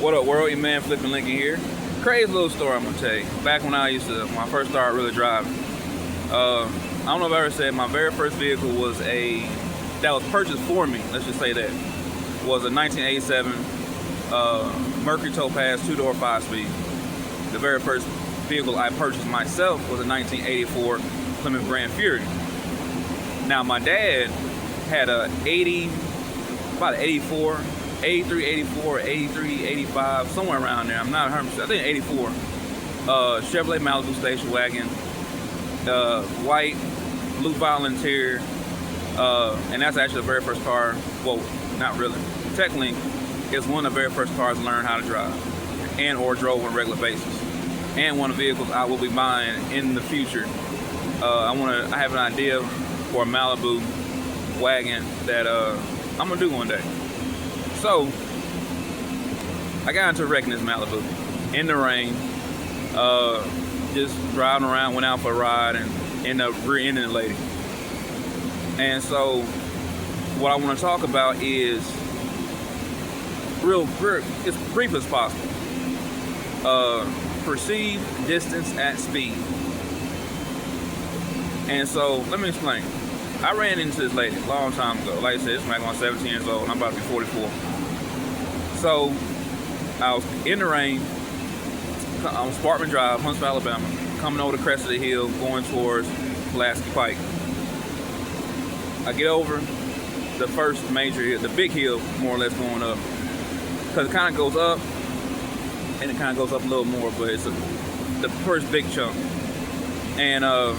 What up, world? Your man Flippin' Lincoln here. Crazy little story I'm gonna tell you. Back when I first started really driving. I don't know if I ever said my very first vehicle was that was purchased for me. Let's just say that was a 1987 Mercury Topaz 2-door 5-speed. The very first vehicle I purchased myself was a 1984 Plymouth Grand Fury. Now my dad had about 84. 83, 84, 83, 85, somewhere around there. I'm not 100%. I think 84. Chevrolet Malibu station wagon, white, blue volunteer, and that's actually the very first car. Well, not really. Technically, it's one of the very first cars I learned how to drive and or drove on a regular basis. And one of the vehicles I will be buying in the future. I have an idea for a Malibu wagon that I'm gonna do one day. So, I got into wrecking this Malibu in the rain, just driving around, went out for a ride, and ended up rear-ending the lady. And so, what I want to talk about is as brief as possible. Perceived distance at speed. And so, let me explain. I ran into this lady a long time ago. Like I said, this man, I'm 17 years old, and I'm about to be 44. So, I was in the rain on Sparkman Drive, Huntsville, Alabama, coming over the crest of the hill, going towards Pulaski Pike. I get over the first major hill, the big hill, more or less going up, because it kind of goes up, and it kind of goes up a little more, but it's the first big chunk. And I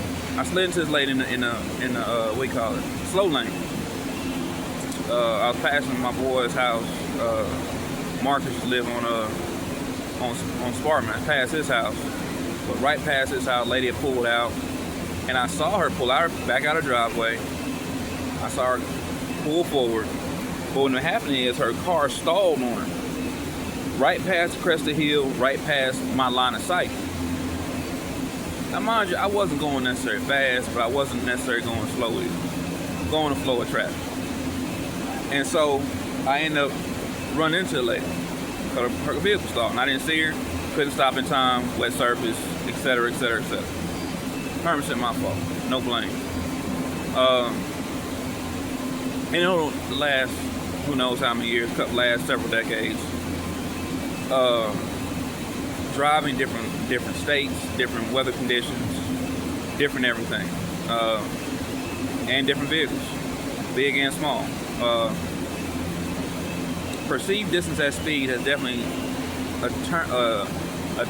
slid into this lady in the what you call it, slow lane. I was passing my boy's house. Marcus lived on Sparkman. I passed his house, but right past his house, lady had pulled out, and I saw her pull out back out of the driveway. I saw her pull forward, but what happened is her car stalled on her, right past the crest of the hill, right past my line of sight. Now, mind you, I wasn't going necessarily fast, but I wasn't necessarily going slow either. Going the flow of traffic. And so I ended up running into the lady. Her vehicle stalled, and I didn't see her. Couldn't stop in time, wet surface, etc., etc., etc. 100% my fault. No blame. And over the last, who knows how many years, last several decades, driving different states, different weather conditions, different everything, and different vehicles, big and small. Perceived distance at speed is definitely a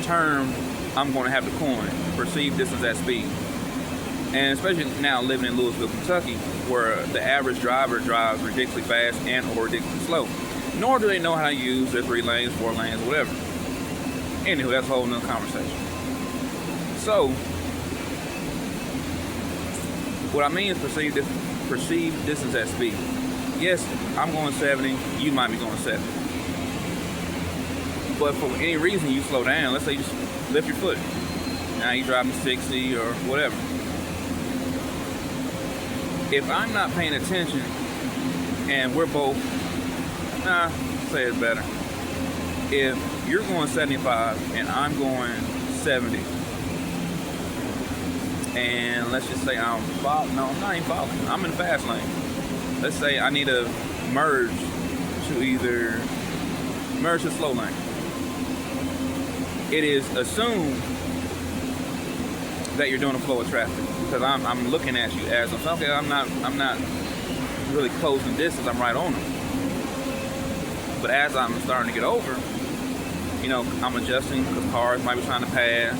term I'm going to have to coin. Perceived distance at speed, and especially now living in Louisville, Kentucky, where the average driver drives ridiculously fast and or ridiculously slow, nor do they know how to use their 3 lanes, 4 lanes, whatever. Anywho, that's a whole nother conversation. So, what I mean is perceived distance at speed. Yes, I'm going 70, you might be going 70. But for any reason you slow down, let's say you just lift your foot. Now you're driving 60 or whatever. If I'm not paying attention and we're both, say it better. If you're going 75 and I'm going 70, and let's just say I'm not even following. I'm in the fast lane. Let's say I need to merge to slow lane. It is assumed that you're doing a flow of traffic because I'm looking at you as okay. I'm not really closing distance. I'm right on them. But as I'm starting to get over, I'm adjusting because cars might be trying to pass.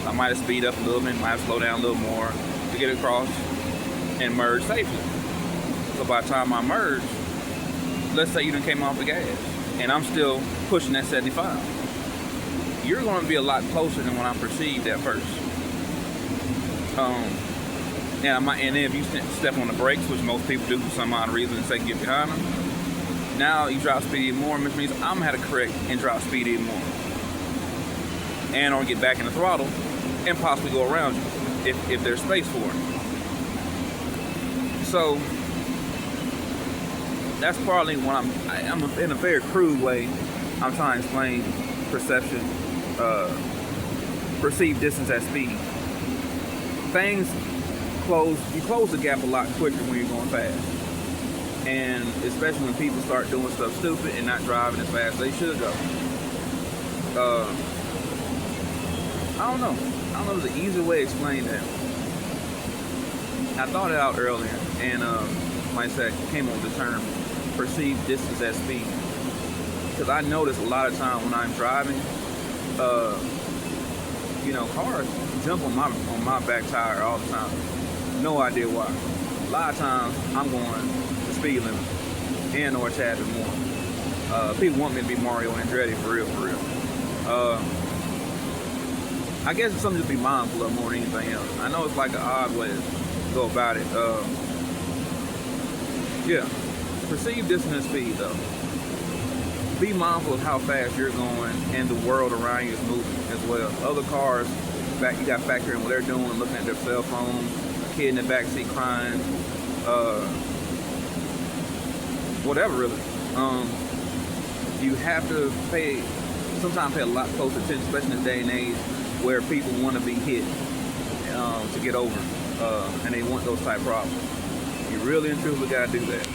I might have speed up a little bit, might have slow down a little more to get across and merge safely. So by the time I merge, let's say you done came off the gas and I'm still pushing that 75. You're going to be a lot closer than what I'm perceived at first. And then if you step on the brakes, which most people do for some odd reason, and say get behind them, now you drop speed even more, which means I'm going to have to correct and drop speed even more. And or get back in the throttle and possibly go around you if there's space for it. So that's partly when I'm in a very crude way I'm trying to explain perception, perceived distance at speed. Things you close the gap a lot quicker when you're going fast. And especially when people start doing stuff stupid and not driving as fast as they should go. I don't know the easy way to explain that. I thought it out earlier, and like I said, came up with the term perceived distance at speed. Because I notice a lot of times when I'm driving, cars jump on my back tire all the time. No idea why. A lot of times I'm going the speed limit and or a tad bit more. People want me to be Mario Andretti for real. I guess it's something to be mindful of more than anything else. I know it's like an odd way to go about it. Perceived distance and speed though. Be mindful of how fast you're going and the world around you is moving as well. Other cars, you got to factor in what they're doing, looking at their cell phones, a kid in the backseat crying, whatever really. You have to sometimes pay a lot closer attention, especially in this day and age where people want to be hit to get over, and they want those type problems. You really and truly got to do that.